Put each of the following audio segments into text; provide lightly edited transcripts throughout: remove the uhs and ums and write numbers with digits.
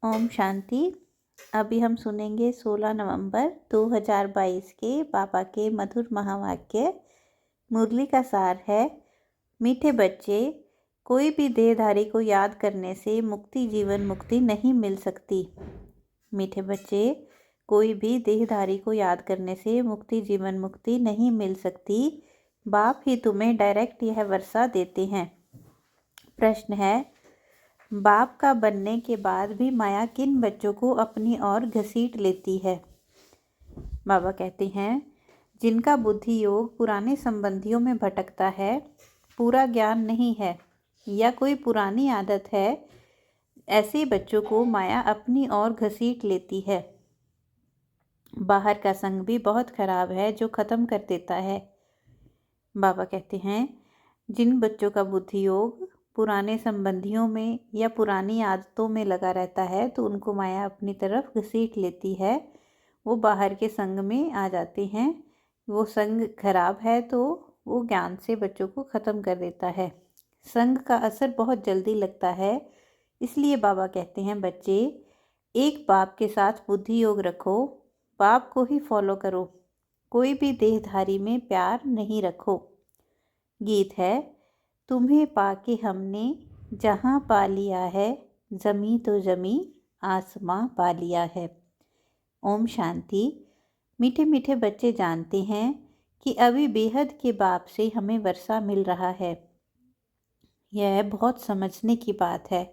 ओम शांति। अभी हम सुनेंगे 16 नवंबर 2022 के बाबा के मधुर महावाक्य। मुरली का सार है, मीठे बच्चे, कोई भी देहधारी को याद करने से मुक्ति जीवन मुक्ति नहीं मिल सकती। मीठे बच्चे, कोई भी देहधारी को याद करने से मुक्ति जीवन मुक्ति नहीं मिल सकती। बाप ही तुम्हें डायरेक्ट यह वर्षा देते हैं। प्रश्न है, बाप का बनने के बाद भी माया किन बच्चों को अपनी ओर घसीट लेती है? बाबा कहते हैं, जिनका बुद्धि योग पुराने संबंधियों में भटकता है, पूरा ज्ञान नहीं है या कोई पुरानी आदत है, ऐसे बच्चों को माया अपनी ओर घसीट लेती है। बाहर का संग भी बहुत खराब है जो ख़त्म कर देता है। बाबा कहते हैं, जिन बच्चों का बुद्धि योग पुराने संबंधियों में या पुरानी आदतों में लगा रहता है तो उनको माया अपनी तरफ घसीट लेती है। वो बाहर के संग में आ जाते हैं। वो संग खराब है तो वो ज्ञान से बच्चों को ख़त्म कर देता है। संग का असर बहुत जल्दी लगता है, इसलिए बाबा कहते हैं, बच्चे एक बाप के साथ बुद्धि योग रखो, बाप को ही फॉलो करो, कोई भी देहधारी में प्यार नहीं रखो। गीत है, तुम्हें पाके हमने जहाँ पा लिया है, जमी तो जमी आसमां पा लिया है। ओम शांति। मीठे मीठे बच्चे जानते हैं कि अभी बेहद के बाप से हमें वर्षा मिल रहा है। यह बहुत समझने की बात है।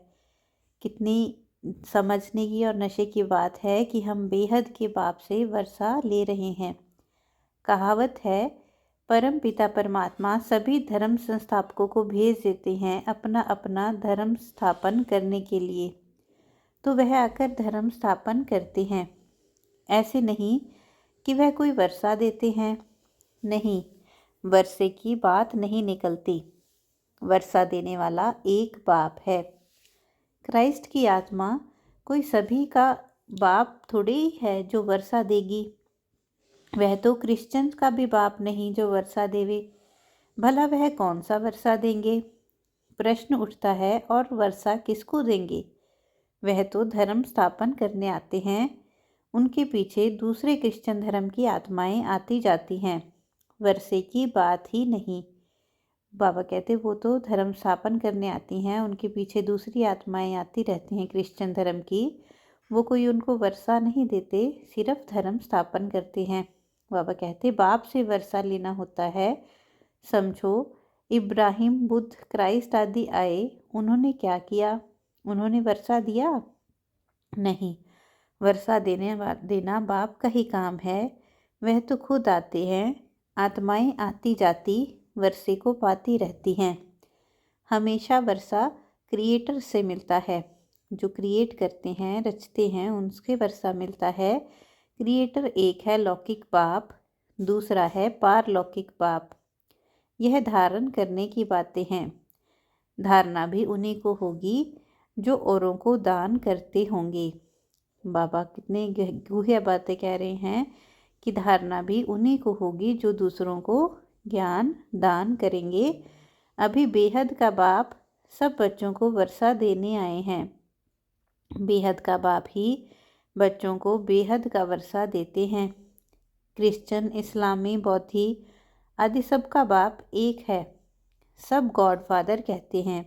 कितनी समझने की और नशे की बात है कि हम बेहद के बाप से वर्षा ले रहे हैं। कहावत है, परम पिता परमात्मा सभी धर्म संस्थापकों को भेज देते हैं अपना अपना धर्म स्थापन करने के लिए, तो वह आकर धर्म स्थापन करते हैं। ऐसे नहीं कि वह कोई वर्षा देते हैं। नहीं, वर्षे की बात नहीं निकलती। वर्षा देने वाला एक बाप है। क्राइस्ट की आत्मा कोई सभी का बाप थोड़ी ही है जो वर्षा देगी। वह तो क्रिश्चियन का भी बाप नहीं जो वर्षा देवे। भला वह कौन सा वर्षा देंगे? प्रश्न उठता है, और वर्षा किसको देंगे? वह तो धर्म स्थापन करने आते हैं। उनके पीछे दूसरे क्रिश्चियन धर्म की आत्माएं आती जाती हैं। वर्षे की बात ही नहीं। बाबा कहते, वो तो धर्म स्थापन करने आती हैं, उनके पीछे दूसरी आत्माएं आती रहती हैं क्रिश्चियन धर्म की। वो कोई उनको वर्षा नहीं देते, सिर्फ धर्म स्थापन करते हैं। बाबा कहते, बाप से वर्षा लेना होता है। समझो, इब्राहिम, बुद्ध, क्राइस्ट आदि आए, उन्होंने क्या किया? उन्होंने वर्षा दिया? नहीं, वर्षा देना बाप का ही काम है। वह तो खुद आते हैं। आत्माएं आती जाती वर्षे को पाती रहती हैं। हमेशा वर्षा क्रिएटर से मिलता है। जो क्रिएट करते हैं, रचते हैं, उनसे वर्षा मिलता है। क्रिएटर एक है लौकिक बाप, दूसरा है पारलौकिक बाप। यह धारण करने की बातें हैं। धारणा भी उन्हीं को होगी जो औरों को दान करते होंगे। बाबा कितने गूढ़ बातें कह रहे हैं कि धारणा भी उन्हीं को होगी जो दूसरों को ज्ञान दान करेंगे। अभी बेहद का बाप सब बच्चों को वर्षा देने आए हैं। बेहद का बाप ही बच्चों को बेहद का वर्षा देते हैं। क्रिश्चियन, इस्लामी, बौद्धि आदि सबका बाप एक है। सब गॉड फादर कहते हैं।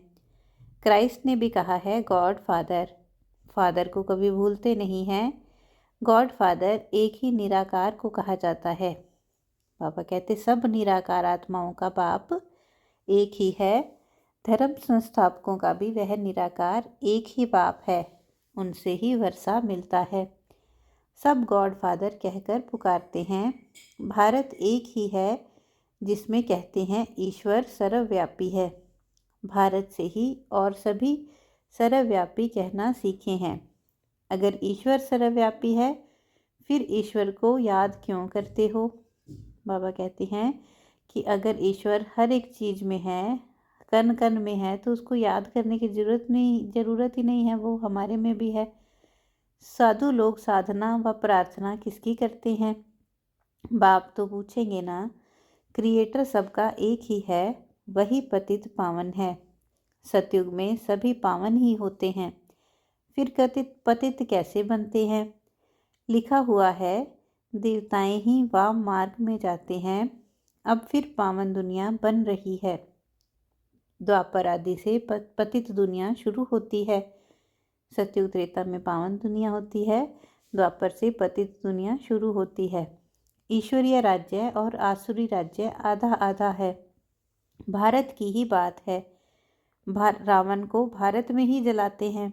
क्राइस्ट ने भी कहा है गॉड फादर। फादर को कभी भूलते नहीं हैं। गॉड फादर एक ही निराकार को कहा जाता है। बाबा कहते, सब निराकार आत्माओं का बाप एक ही है। धर्म संस्थापकों का भी वह निराकार एक ही बाप है। उनसे ही वर्षा मिलता है। सब गॉड फादर कहकर पुकारते हैं। भारत एक ही है जिसमें कहते हैं ईश्वर सर्वव्यापी है। भारत से ही और सभी सर्वव्यापी कहना सीखे हैं। अगर ईश्वर सर्वव्यापी है, फिर ईश्वर को याद क्यों करते हो? बाबा कहते हैं कि अगर ईश्वर हर एक चीज़ में है, कण कण में है, तो उसको याद करने की ज़रूरत ही नहीं है। वो हमारे में भी है। साधु लोग साधना व प्रार्थना किसकी करते हैं? बाप तो पूछेंगे ना। क्रिएटर सबका एक ही है, वही पतित पावन है। सतयुग में सभी पावन ही होते हैं। फिर कथित पतित कैसे बनते हैं। लिखा हुआ है, देवताएं ही वाम मार्ग में जाते हैं। अब फिर पावन दुनिया बन रही है। द्वापर आदि से पतित दुनिया शुरू होती है। सतयुग त्रेता में पावन दुनिया होती है, द्वापर से पतित दुनिया शुरू होती है। ईश्वरीय राज्य और आसुरी राज्य आधा आधा है। भारत की ही बात है। रावण को भारत में ही जलाते हैं।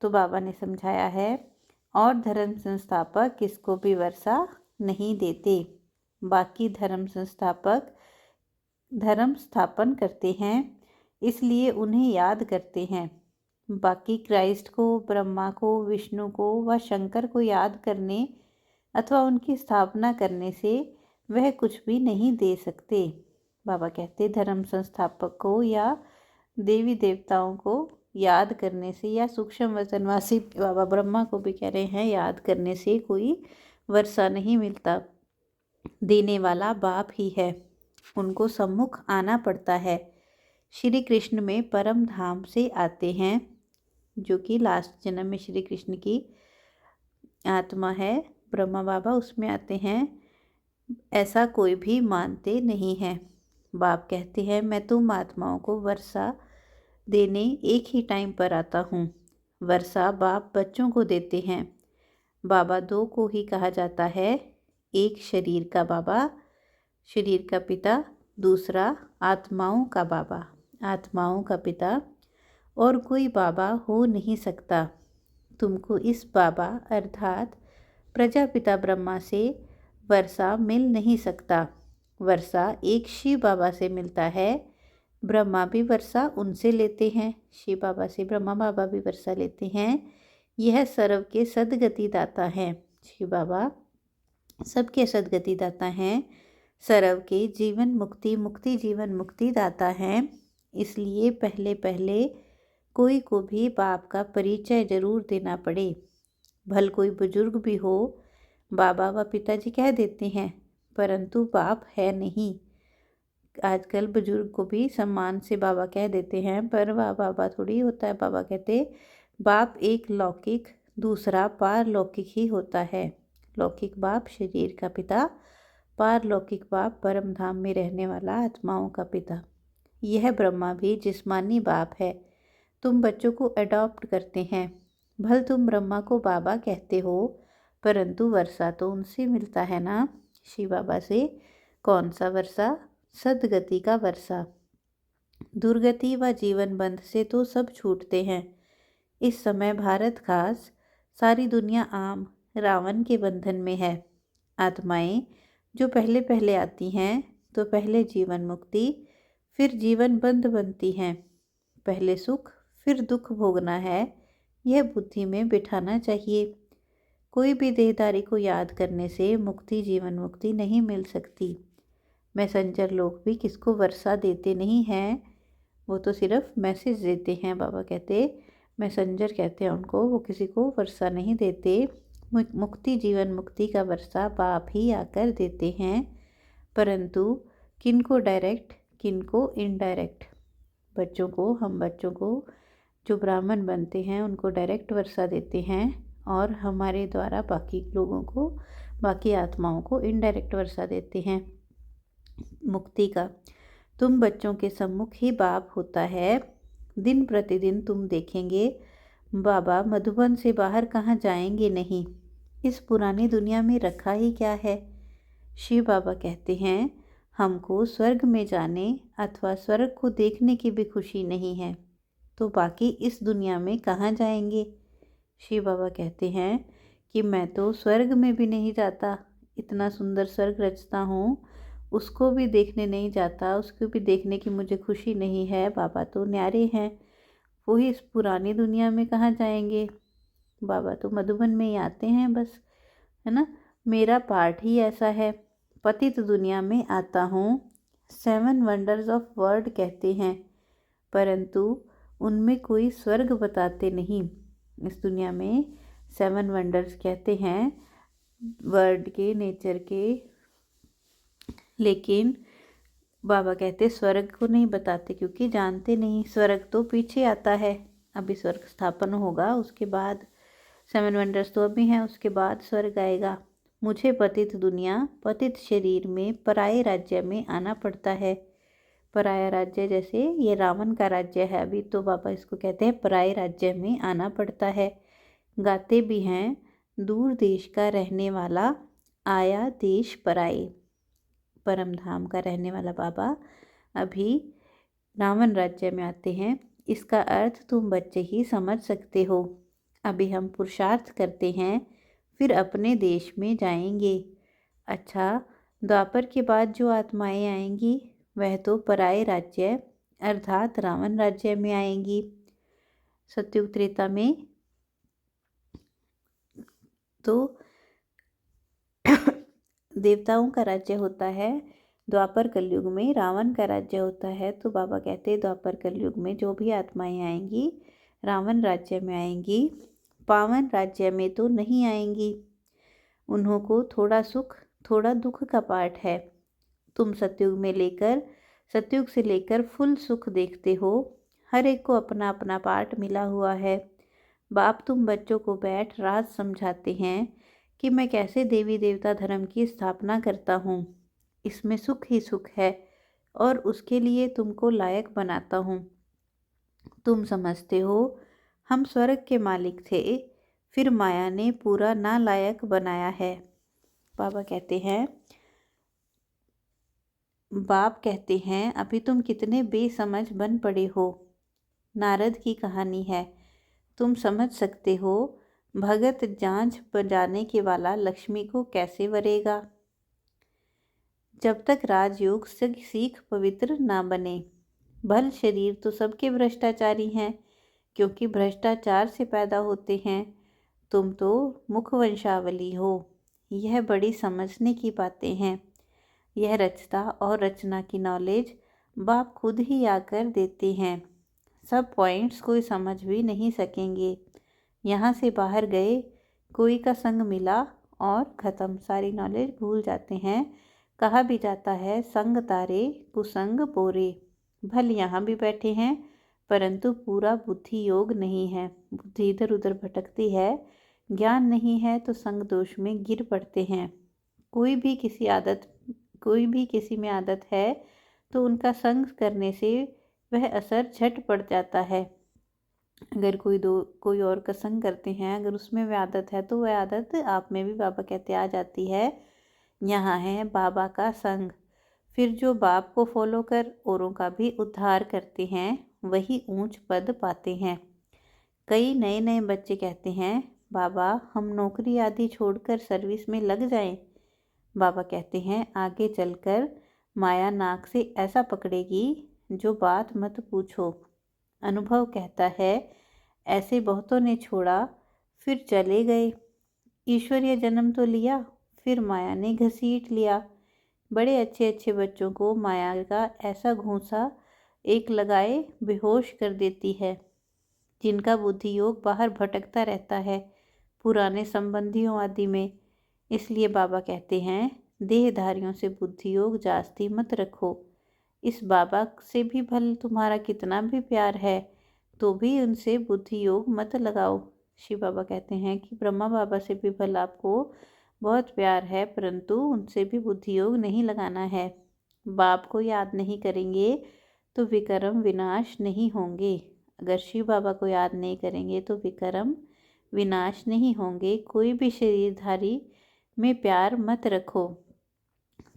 तो बाबा ने समझाया है, और धर्म संस्थापक किसको भी वर्षा नहीं देते। बाकी धर्म संस्थापक धर्म स्थापन करते हैं, इसलिए उन्हें याद करते हैं। बाकी क्राइस्ट को, ब्रह्मा को, विष्णु को व शंकर को याद करने अथवा उनकी स्थापना करने से वह कुछ भी नहीं दे सकते। बाबा कहते धर्म संस्थापक को या देवी देवताओं को याद करने से, या सूक्ष्म वचनवासी बाबा ब्रह्मा को भी कह रहे हैं, याद करने से कोई वर्षा नहीं मिलता। देने वाला बाप ही है, उनको सम्मुख आना पड़ता है। श्री कृष्ण में परम धाम से आते हैं, जो कि लास्ट जन्म में श्री कृष्ण की आत्मा है, ब्रह्मा बाबा उसमें आते हैं। ऐसा कोई भी मानते नहीं है। बाप कहते हैं, मैं तुम आत्माओं को वर्षा देने एक ही टाइम पर आता हूँ। वर्षा बाप बच्चों को देते हैं। बाबा दो को ही कहा जाता है, एक शरीर का बाबा, शरीर का पिता, दूसरा आत्माओं का बाबा, आत्माओं का पिता। और कोई बाबा हो नहीं सकता। तुमको इस बाबा अर्थात प्रजापिता ब्रह्मा से वर्षा मिल नहीं सकता। वर्षा एक शिव बाबा से मिलता है। ब्रह्मा भी वर्षा उनसे लेते हैं, शिव बाबा से ब्रह्मा बाबा भी वर्षा लेते हैं। यह सर्व के सदगति दाता हैं। शिव बाबा सबके सदगति दाता हैं, सर्व के जीवन मुक्ति, मुक्ति जीवन मुक्ति दाता हैं। इसलिए पहले पहले कोई को भी बाप का परिचय जरूर देना पड़े। भल कोई बुजुर्ग भी हो, बाबा व पिताजी कह देते हैं, परंतु बाप है नहीं। आजकल बुजुर्ग को भी सम्मान से बाबा कह देते हैं, पर वह बाबा थोड़ी होता है। बाबा कहते बाप एक लौकिक, दूसरा पारलौकिक ही होता है। लौकिक बाप शरीर का पिता, पारलौकिक बाप परम धाम में रहने वाला आत्माओं का पिता। यह ब्रह्मा भी जिस्मानी बाप है। तुम बच्चों को अडॉप्ट करते हैं। भल तुम ब्रह्मा को बाबा कहते हो, परंतु वर्षा तो उनसे मिलता है ना, शिव बाबा से। कौन सा वर्षा? सदगति का वर्षा। दुर्गति व जीवन बंध से तो सब छूटते हैं। इस समय भारत खास सारी दुनिया आम रावण के बंधन में है। आत्माएं जो पहले पहले आती हैं, तो पहले जीवन मुक्ति, फिर जीवन बंध बनती हैं। पहले सुख फिर दुख भोगना है, यह बुद्धि में बिठाना चाहिए। कोई भी देहधारी को याद करने से मुक्ति, जीवन मुक्ति नहीं मिल सकती। मैसेंजर लोग भी किसको वर्षा देते नहीं हैं, वो तो सिर्फ मैसेज देते हैं। बाबा कहते मैसेंजर कहते हैं उनको, वो किसी को वर्षा नहीं देते। मुक्ति जीवन मुक्ति का वर्षा बाप ही आकर देते हैं, परंतु किनको डायरेक्ट, किनको इनडायरेक्ट। बच्चों को, हम बच्चों को जो ब्राह्मण बनते हैं उनको डायरेक्ट वर्षा देते हैं, और हमारे द्वारा बाकी लोगों को, बाकी आत्माओं को इनडायरेक्ट वर्षा देते हैं मुक्ति का। तुम बच्चों के सम्मुख ही बाप होता है। दिन प्रतिदिन तुम देखेंगे बाबा मधुबन से बाहर कहाँ जाएंगे नहीं। इस पुरानी दुनिया में रखा ही क्या है। शिव बाबा कहते हैं, हमको स्वर्ग में जाने अथवा स्वर्ग को देखने की भी खुशी नहीं है, तो बाकी इस दुनिया में कहाँ जाएंगे। शिव बाबा कहते हैं कि मैं तो स्वर्ग में भी नहीं जाता, इतना सुंदर स्वर्ग रचता हूँ, उसको भी देखने नहीं जाता, उसको भी देखने की मुझे खुशी नहीं है। बाबा तो न्यारे हैं, वो ही इस पुरानी दुनिया में कहाँ जाएंगे। बाबा तो मधुबन में ही आते हैं बस, है ना। मेरा पार्ट ही ऐसा है, पतित दुनिया में आता हूँ। 7 वंडर्स ऑफ वर्ल्ड कहते हैं, परंतु उनमें कोई स्वर्ग बताते नहीं। इस दुनिया में 7 वंडर्स कहते हैं वर्ल्ड के, नेचर के, लेकिन बाबा कहते स्वर्ग को नहीं बताते, क्योंकि जानते नहीं। स्वर्ग तो पीछे आता है, अभी स्वर्ग स्थापन होगा, उसके बाद 7 वंडर्स तो अभी हैं, उसके बाद स्वर्ग आएगा। मुझे पतित दुनिया, पतित शरीर में पराये राज्य में आना पड़ता है। पराया राज्य जैसे ये रावण का राज्य है, अभी तो बाबा इसको कहते हैं पराये राज्य में आना पड़ता है। गाते भी हैं, दूर देश का रहने वाला आया देश पराए। परम धाम का रहने वाला बाबा अभी रावण राज्य में आते हैं। इसका अर्थ तुम बच्चे ही समझ सकते हो। अभी हम पुरुषार्थ करते हैं, फिर अपने देश में जाएंगे। अच्छा, द्वापर के बाद जो आत्माएं आएंगी वह तो पराये राज्य अर्थात रावण राज्य में आएंगी। सतयुग त्रेता में तो देवताओं का राज्य होता है, द्वापर कलयुग में रावण का राज्य होता है। तो बाबा कहते हैं द्वापर कलयुग में जो भी आत्माएं आएंगी रावण राज्य में आएंगी, पावन राज्य में तो नहीं आएंगी। उन्हों को थोड़ा सुख थोड़ा दुख का पाठ है। तुम सतयुग से लेकर फुल सुख देखते हो। हर एक को अपना अपना पाठ मिला हुआ है। बाप तुम बच्चों को बैठ राज समझाते हैं कि मैं कैसे देवी देवता धर्म की स्थापना करता हूँ। इसमें सुख ही सुख है और उसके लिए तुमको लायक बनाता हूँ। तुम समझते हो हम स्वर्ग के मालिक थे, फिर माया ने पूरा नालायक बनाया है। बाबा कहते हैं, बाप कहते हैं अभी तुम कितने बेसमझ बन पड़े हो। नारद की कहानी है, तुम समझ सकते हो। भगत जांझ बजाने के वाला लक्ष्मी को कैसे वरेगा। जब तक राजयोग सीख पवित्र ना बने। भल शरीर तो सबके भ्रष्टाचारी हैं, क्योंकि भ्रष्टाचार से पैदा होते हैं। तुम तो मुखवंशावली हो। यह बड़ी समझने की बातें हैं। यह रचता और रचना की नॉलेज बाप खुद ही आकर देते हैं। सब पॉइंट्स कोई समझ भी नहीं सकेंगे। यहाँ से बाहर गए, कोई का संग मिला और ख़त्म, सारी नॉलेज भूल जाते हैं। कहा भी जाता है संग तारे कुसंग बोरे। भल यहाँ भी बैठे हैं, परंतु पूरा बुद्धि योग नहीं है। बुद्धि इधर उधर भटकती है। ज्ञान नहीं है तो संग दोष में गिर पड़ते हैं। कोई भी किसी में आदत है तो उनका संग करने से वह असर झट पड़ जाता है। अगर कोई और का संग करते हैं, अगर उसमें वह आदत है तो वह आदत आप में भी बाबा कहते आ जाती है। यहाँ है बाबा का संग। फिर जो बाप को फॉलो कर औरों का भी उद्धार करते हैं वही ऊंच पद पाते हैं। कई नए नए बच्चे कहते हैं बाबा हम नौकरी आदि छोड़कर सर्विस में लग जाएं। बाबा कहते हैं आगे चलकर माया नाक से ऐसा पकड़ेगी जो बात मत पूछो। अनुभव कहता है ऐसे बहुतों ने छोड़ा फिर चले गए। ईश्वरीय जन्म तो लिया, फिर माया ने घसीट लिया। बड़े अच्छे अच्छे बच्चों को माया का ऐसा घूंसा एक लगाए बेहोश कर देती है, जिनका बुद्धि योग बाहर भटकता रहता है पुराने संबंधियों आदि में। इसलिए बाबा कहते हैं देहधारियों से बुद्धि योग जास्ती मत रखो। इस बाबा से भी भले तुम्हारा कितना भी प्यार है तो भी उनसे बुद्धि योग मत लगाओ। शिव बाबा कहते हैं कि ब्रह्मा बाबा से भी भले आपको बहुत प्यार है, परंतु उनसे भी बुद्धि योग नहीं लगाना है। बाप को याद नहीं करेंगे तो विक्रम विनाश नहीं होंगे। अगर शिव बाबा को याद नहीं करेंगे तो विक्रम विनाश नहीं होंगे। कोई भी शरीरधारी में प्यार मत रखो।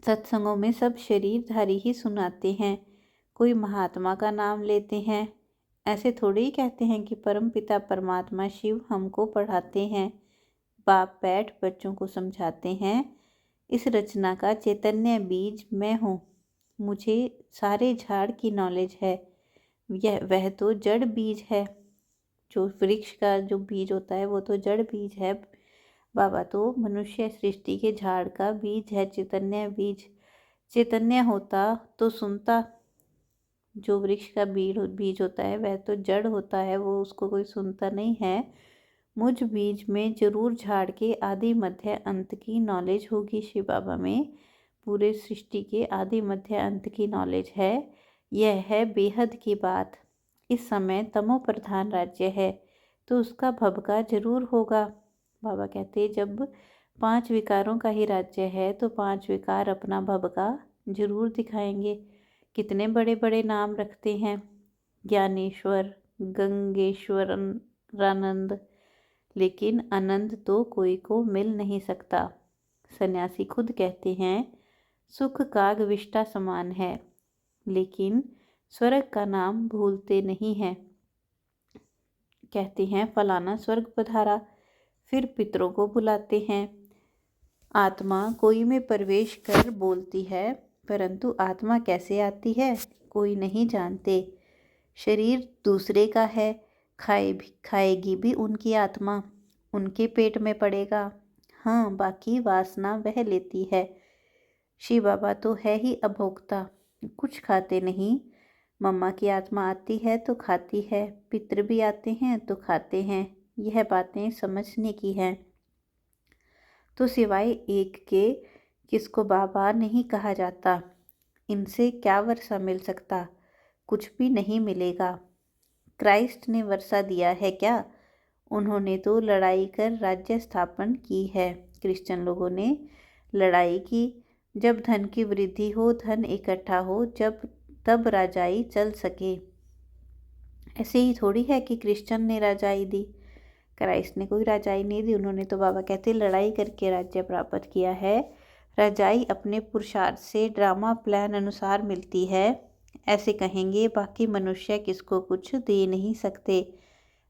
सत्संगों में सब शरीरधारी ही सुनाते हैं, कोई महात्मा का नाम लेते हैं। ऐसे थोड़े ही कहते हैं कि परम पिता परमात्मा शिव हमको पढ़ाते हैं। बाप बैठ बच्चों को समझाते हैं इस रचना का चैतन्य बीज मैं हूँ। मुझे सारे झाड़ की नॉलेज है। वह तो जड़ बीज है। जो वृक्ष का जो बीज होता है वो तो जड़ बीज है। बाबा तो मनुष्य सृष्टि के झाड़ का बीज है, चैतन्य बीज। चैतन्य होता तो सुनता। जो वृक्ष का बीज होता है वह तो जड़ होता है, वो उसको कोई सुनता नहीं है। मुझ बीज में जरूर झाड़ के आदि मध्य अंत की नॉलेज होगी। शिव बाबा में पूरे सृष्टि के आदि मध्य अंत की नॉलेज है। यह है बेहद की बात। इस समय तमो प्रधान राज्य है तो उसका भभका जरूर होगा। बाबा कहते जब 5 विकारों का ही राज्य है तो 5 विकार अपना भभका जरूर दिखाएंगे। कितने बड़े बड़े नाम रखते हैं, ज्ञानेश्वर, गंगेश्वरानंद, लेकिन आनंद तो कोई को मिल नहीं सकता। सन्यासी खुद कहते हैं सुख काग विष्टा समान है, लेकिन स्वर्ग का नाम भूलते नहीं हैं। कहते हैं फलाना स्वर्ग पधारा, फिर पितरों को बुलाते हैं। आत्मा कोई में प्रवेश कर बोलती है, परंतु आत्मा कैसे आती है कोई नहीं जानते। शरीर दूसरे का है, खाएगी भी उनकी आत्मा, उनके पेट में पड़ेगा। हाँ, बाकी वासना वह लेती है। शिव बाबा तो है ही अभोक्ता, कुछ खाते नहीं। मम्मा की आत्मा आती है तो खाती है, पितर भी आते हैं तो खाते हैं। यह बातें समझने की हैं। तो सिवाय एक के किसको बाबा नहीं कहा जाता। इनसे क्या वर्षा मिल सकता, कुछ भी नहीं मिलेगा। क्राइस्ट ने वर्षा दिया है क्या, उन्होंने तो लड़ाई कर राज्य स्थापन की है। क्रिश्चियन लोगों ने लड़ाई की। जब धन की वृद्धि हो, धन इकट्ठा हो, जब तब राजाई चल सके। ऐसे ही थोड़ी है कि क्रिश्चियन ने राजाई दी, क्राइस्ट ने कोई राजाई नहीं दी। उन्होंने तो बाबा कहते लड़ाई करके राज्य प्राप्त किया है। राजाई अपने पुरुषार्थ से ड्रामा प्लान अनुसार मिलती है। ऐसे कहेंगे बाकी मनुष्य किसको कुछ दे नहीं सकते,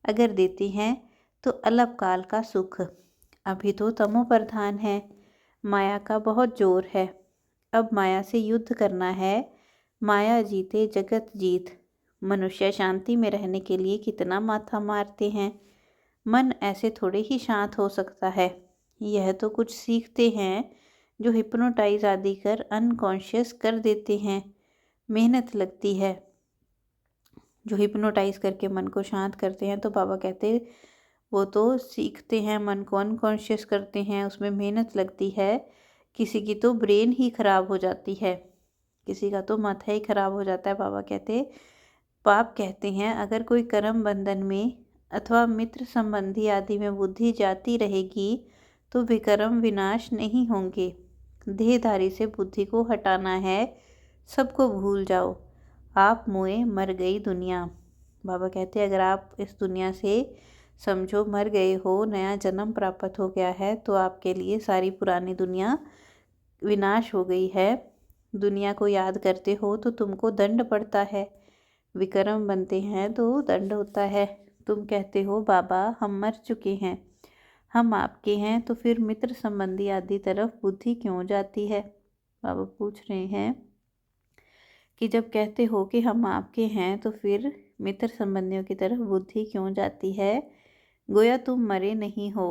अगर देते हैं तो अल्पकाल का सुख। अभी तो तमो प्रधान है, माया का बहुत जोर है। अब माया से युद्ध करना है, माया जीते जगत जीत। मनुष्य शांति में रहने के लिए कितना माथा मारते हैं। मन ऐसे थोड़े ही शांत हो सकता है। यह तो कुछ सीखते हैं जो हिप्नोटाइज आदि कर अनकॉन्शियस कर देते हैं। मेहनत लगती है। जो हिप्नोटाइज करके मन को शांत करते हैं तो बाबा कहते वो तो सीखते हैं, मन को अनकॉन्शियस करते हैं, उसमें मेहनत लगती है। किसी की तो ब्रेन ही खराब हो जाती है, किसी का तो माथा ही खराब हो जाता है। बाबा कहते पाप कहते हैं अगर कोई कर्म बंधन में अथवा मित्र संबंधी आदि में बुद्धि जाती रहेगी तो विकर्म विनाश नहीं होंगे। देहधारी से बुद्धि को हटाना है, सबको भूल जाओ, आप मोए मर गई दुनिया। बाबा कहते अगर आप इस दुनिया से समझो मर गए हो, नया जन्म प्राप्त हो गया है, तो आपके लिए सारी पुरानी दुनिया विनाश हो गई है। दुनिया को याद करते हो तो तुमको दंड पड़ता है, विक्रम बनते हैं तो दंड होता है। तुम कहते हो बाबा हम मर चुके हैं, हम आपके हैं, तो फिर मित्र संबंधी आदि तरफ बुद्धि क्यों जाती है। बाबा पूछ रहे हैं कि जब कहते हो कि हम आपके हैं तो फिर मित्र संबंधियों की तरफ बुद्धि क्यों जाती है, गोया तुम मरे नहीं हो।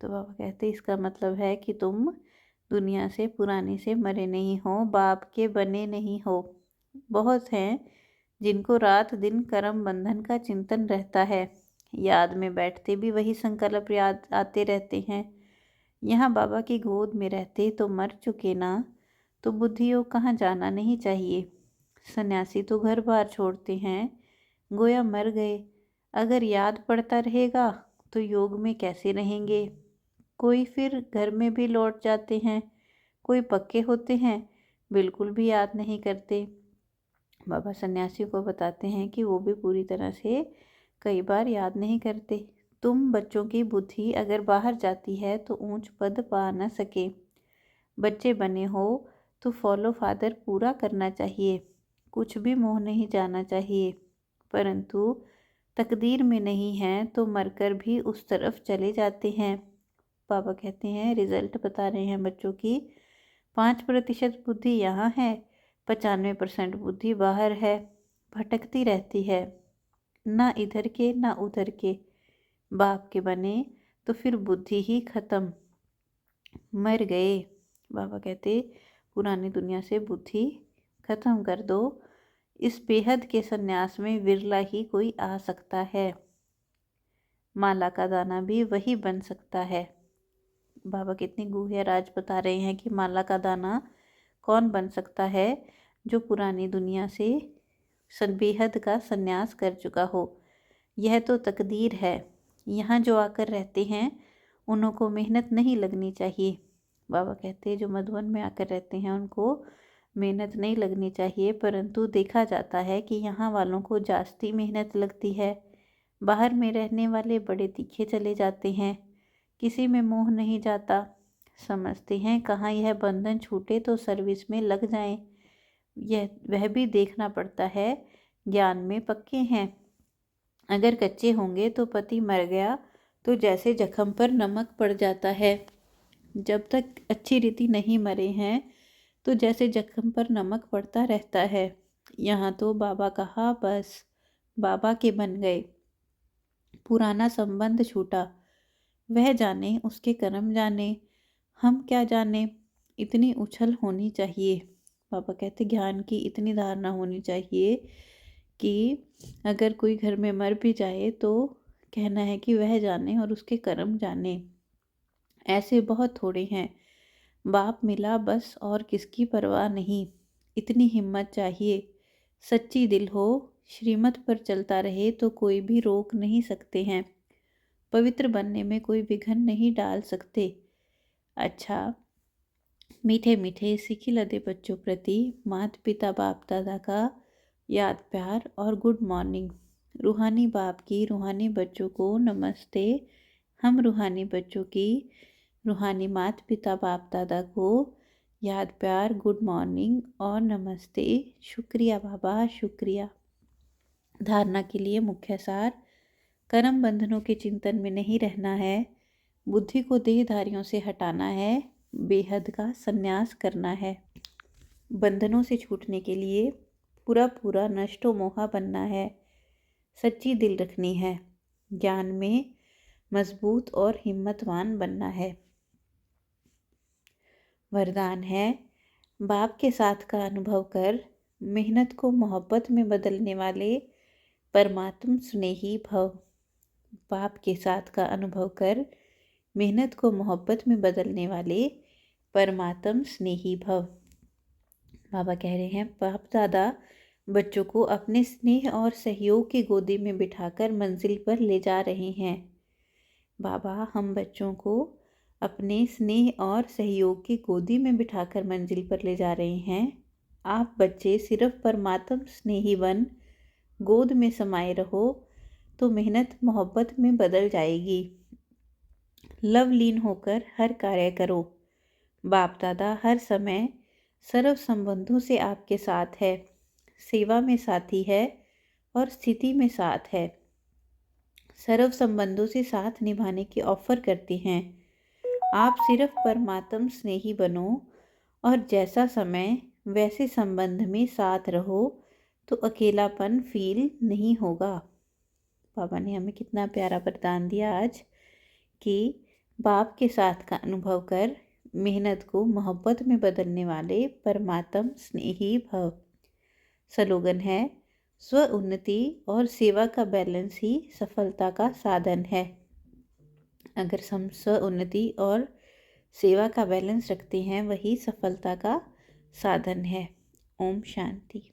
तो बाबा कहते इसका मतलब है कि तुम दुनिया से पुरानी से मरे नहीं हो, बाप के बने नहीं हो। बहुत हैं जिनको रात दिन कर्म बंधन का चिंतन रहता है, याद में बैठते भी वही संकल्प याद आते रहते हैं। यहाँ बाबा की गोद में रहते तो मर चुके ना, तो बुद्धियों कहाँ जाना नहीं चाहिए। सन्यासी तो घर बार छोड़ते हैं, गोया मर गए। अगर याद पड़ता रहेगा तो योग में कैसे रहेंगे। कोई फिर घर में भी लौट जाते हैं, कोई पक्के होते हैं बिल्कुल भी याद नहीं करते। बाबा सन्यासी को बताते हैं कि वो भी पूरी तरह से कई बार याद नहीं करते। तुम बच्चों की बुद्धि अगर बाहर जाती है तो ऊंच पद पा न सके। बच्चे बने हो तो फॉलो फादर पूरा करना चाहिए, कुछ भी मोह नहीं जाना चाहिए। परंतु तकदीर में नहीं है तो मरकर भी उस तरफ चले जाते हैं। बाबा कहते हैं रिजल्ट बता रहे हैं बच्चों की, 5% बुद्धि यहाँ है, 95% बुद्धि बाहर है, भटकती रहती है, ना इधर के ना उधर के। बाप के बने तो फिर बुद्धि ही खत्म, मर गए। बाबा कहते पुरानी दुनिया से बुद्धि खत्म कर दो। इस बेहद के सन्यास में विरला ही कोई आ सकता है। माला का दाना भी वही बन सकता है। बाबा कितनी गूढ़ राज बता रहे हैं कि माला का दाना कौन बन सकता है, जो पुरानी दुनिया से बेहद का संन्यास कर चुका हो। यह तो तकदीर है। यहाँ जो आकर रहते हैं उन्हों को मेहनत नहीं लगनी चाहिए। बाबा कहते हैं जो मधुवन में आकर रहते हैं उनको मेहनत नहीं लगनी चाहिए, परंतु देखा जाता है कि यहाँ वालों को जास्ती मेहनत लगती है। बाहर में रहने वाले बड़े तीखे चले जाते हैं, किसी में मोह नहीं जाता। समझते हैं कहाँ यह बंधन छूटे तो सर्विस में लग जाएं। वह भी देखना पड़ता है। ज्ञान में पक्के हैं, अगर कच्चे होंगे तो पति मर गया तो जैसे जख्म पर नमक पड़ जाता है। जब तक अच्छी रीति नहीं मरे हैं तो जैसे जख्म पर नमक पड़ता रहता है। यहाँ तो बाबा कहा बस बाबा के बन गए, पुराना संबंध छूटा। वह जाने, उसके कर्म जाने, हम क्या जाने। इतनी उछल होनी चाहिए। पापा कहते ज्ञान की इतनी धारणा होनी चाहिए कि अगर कोई घर में मर भी जाए तो कहना है कि वह जाने और उसके कर्म जाने। ऐसे बहुत थोड़े हैं। बाप मिला बस और किसकी परवाह नहीं। इतनी हिम्मत चाहिए। सच्ची दिल हो, श्रीमत पर चलता रहे तो कोई भी रोक नहीं सकते हैं। पवित्र बनने में कोई विघ्न नहीं डाल सकते। अच्छा, मीठे मीठे सीखी लदे बच्चों प्रति माता पिता बाप दादा का याद प्यार और गुड मॉर्निंग। रूहानी बाप की रूहानी बच्चों को नमस्ते। हम रूहानी बच्चों की रूहानी माता पिता बाप दादा को याद प्यार गुड मॉर्निंग और नमस्ते। शुक्रिया बाबा, शुक्रिया। धारणा के लिए मुख्य सार: कर्म बंधनों के चिंतन में नहीं रहना है, बुद्धि को देहधारियों से हटाना है, बेहद का संन्यास करना है। बंधनों से छूटने के लिए पूरा पूरा नष्टो मोहा बनना है, सच्ची दिल रखनी है, ज्ञान में मजबूत और हिम्मतवान बनना है। वरदान है: बाप के साथ का अनुभव कर मेहनत को मोहब्बत में बदलने वाले परमात्म स्नेही भव। बाप के साथ का अनुभव कर मेहनत को मोहब्बत में बदलने वाले परमात्म स्नेही भव। बाबा कह रहे हैं बाप दादा बच्चों को अपने स्नेह और सहयोग की गोदी में बिठाकर मंजिल पर ले जा रहे हैं। बाबा हम बच्चों को अपने स्नेह और सहयोग की गोदी में बिठाकर मंजिल पर ले जा रहे हैं। आप बच्चे सिर्फ परमात्म स्नेही बन गोद में समाये रहो तो मेहनत मोहब्बत में बदल जाएगी। लवलीन होकर हर कार्य करो। बाप दादा हर समय सर्व संबंधों से आपके साथ है, सेवा में साथी है और स्थिति में साथ है। सर्व संबंधों से साथ निभाने की ऑफर करते हैं। आप सिर्फ परमात्म स्नेही बनो और जैसा समय वैसे संबंध में साथ रहो तो अकेलापन फील नहीं होगा। बाबा ने हमें कितना प्यारा वरदान दिया आज कि बाप के साथ का अनुभव कर मेहनत को मोहब्बत में बदलने वाले परमात्म स्नेही भव। स्लोगन है: स्व उन्नति और सेवा का बैलेंस ही सफलता का साधन है। अगर हम स्व उन्नति और सेवा का बैलेंस रखते हैं वही सफलता का साधन है। ओम शांति।